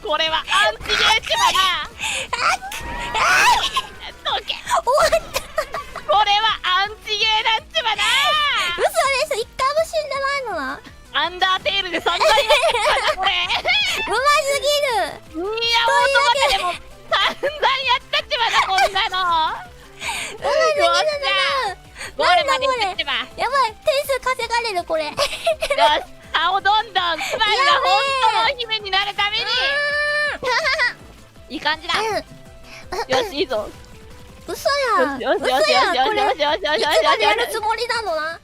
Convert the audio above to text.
これはアンチゲーチマだ。どけ。終わった。これはアンチゲーだっちまだ。嘘です。一回も死んでないのな。アンダーテールで散々やってたこれ。うますぎる。いや、オートマでも散々やったっちまだこんなの。うますぎるな。ゴールまで行っちま。やばい、点数稼がれるこれ。よし、差をどんどんスマイルが本当の姫になるために。いい感じだ。よし、いいぞ。嘘やん。よしよしよしよしよしよしよしよしよしいつまでやるつもりなのな。